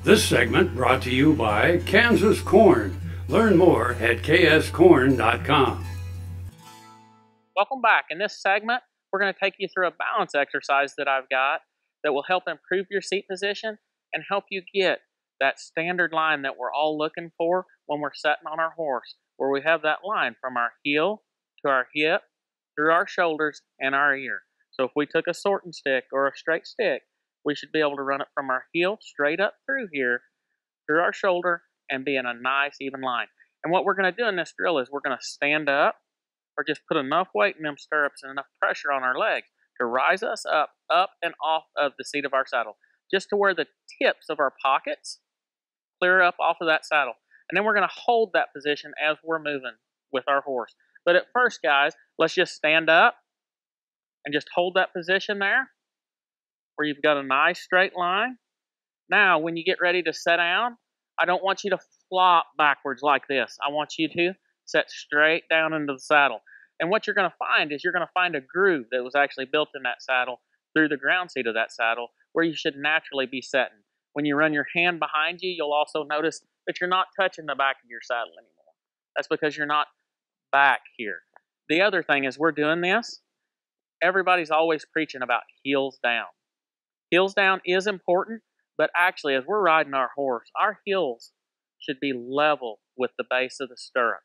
This segment brought to you by Kansas Corn. Learn more at kscorn.com. Welcome back. In this segment, we're going to take you through a balance exercise that I've got that will help improve your seat position and help you get that standard line that we're all looking for when we're sitting on our horse, where we have that line from our heel to our hip, through our shoulders, and our ear. So if we took a sorting stick or a straight stick, we should be able to run it from our heel straight up through here, through our shoulder, and be in a nice even line. And what we're going to do in this drill is we're going to stand up, or just put enough weight in them stirrups and enough pressure on our legs to rise us up and off of the seat of our saddle, just to where the tips of our pockets clear up off of that saddle. And then we're going to hold that position as we're moving with our horse. But at first, guys, let's just stand up and just hold that position there, where you've got a nice straight line. Now, when you get ready to sit down, I don't want you to flop backwards like this. I want you to set straight down into the saddle. And what you're going to find is you're going to find a groove that was actually built in that saddle through the ground seat of that saddle where you should naturally be sitting. When you run your hand behind you, you'll also notice that you're not touching the back of your saddle anymore. That's because you're not back here. The other thing is we're doing this. Everybody's always preaching about heels down. Heels down is important, but actually as we're riding our horse, our heels should be level with the base of the stirrup.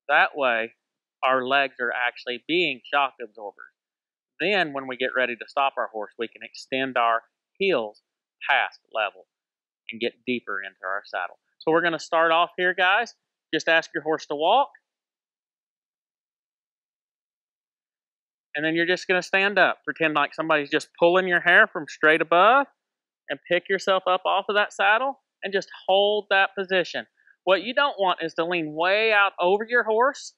That way, our legs are actually being shock absorbers. Then when we get ready to stop our horse, we can extend our heels past level and get deeper into our saddle. So we're going to start off here, guys. Just ask your horse to walk. And then you're just going to stand up. Pretend like somebody's just pulling your hair from straight above, and pick yourself up off of that saddle and just hold that position. What you don't want is to lean way out over your horse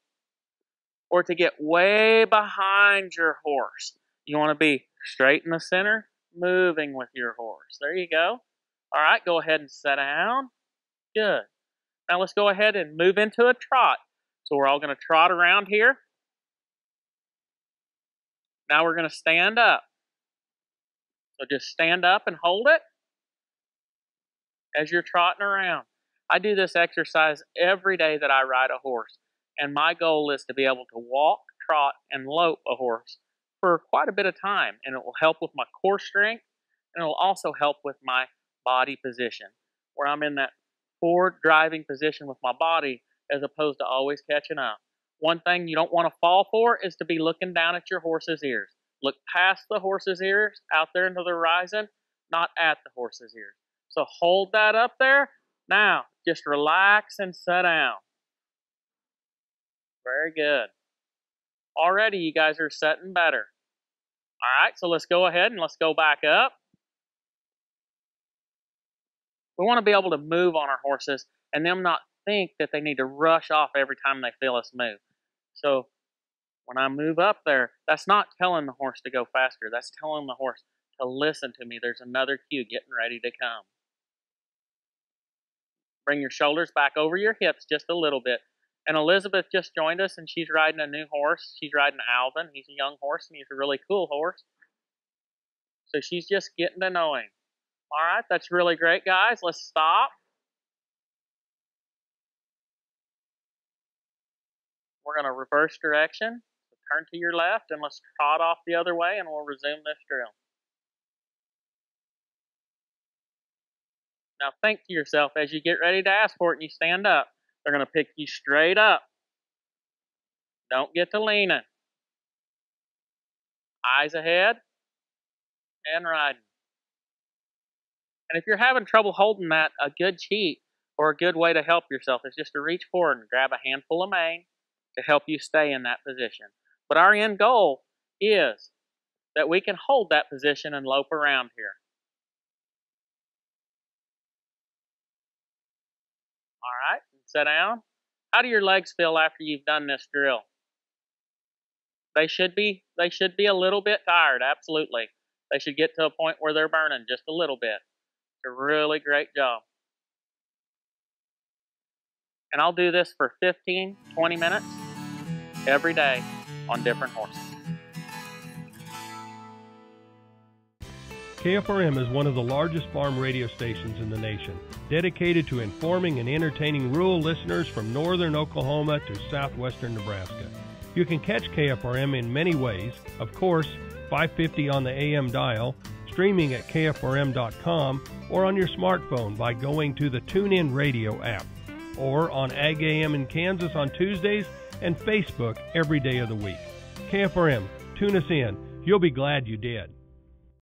or to get way behind your horse. You want to be straight in the center, moving with your horse. There you go. All right, go ahead and sit down. Good. Now let's go ahead and move into a trot. So we're all going to trot around here. Now we're going to stand up. So just stand up and hold it as you're trotting around. I do this exercise every day that I ride a horse, and my goal is to be able to walk, trot, and lope a horse for quite a bit of time, and it will help with my core strength, and it will also help with my body position, where I'm in that forward driving position with my body as opposed to always catching up. One thing you don't want to fall for is to be looking down at your horse's ears. Look past the horse's ears, out there into the horizon, not at the horse's ears. So hold that up there. Now, just relax and sit down. Very good. Already, you guys are sitting better. All right, so let's go ahead and let's go back up. We want to be able to move on our horses and them not think that they need to rush off every time they feel us move. So when I move up there, that's not telling the horse to go faster. That's telling the horse to listen to me. There's another cue getting ready to come. Bring your shoulders back over your hips just a little bit. And Elizabeth just joined us, and she's riding a new horse. She's riding Alvin. He's a young horse, and he's a really cool horse. So she's just getting to know him. All right, that's really great, guys. Let's stop. We're going to reverse direction. So turn to your left, and let's trot off the other way, and we'll resume this drill. Now think to yourself, as you get ready to ask for it and you stand up, they're going to pick you straight up. Don't get to leaning. Eyes ahead and riding. And if you're having trouble holding that, a good cheat or a good way to help yourself is just to reach forward and grab a handful of mane to help you stay in that position. But our end goal is that we can hold that position and lope around here. All right, sit down. How do your legs feel after you've done this drill? They should be a little bit tired, absolutely. They should get to a point where they're burning just a little bit. It's a really great job. And I'll do this for 15, 20 minutes every day on different horses. KFRM is one of the largest farm radio stations in the nation, dedicated to informing and entertaining rural listeners from northern Oklahoma to southwestern Nebraska. You can catch KFRM in many ways, of course, 550 on the AM dial, streaming at kfrm.com, or on your smartphone by going to the TuneIn Radio app, or on Ag AM in Kansas on Tuesdays and Facebook every day of the week. KFRM, tune us in. You'll be glad you did.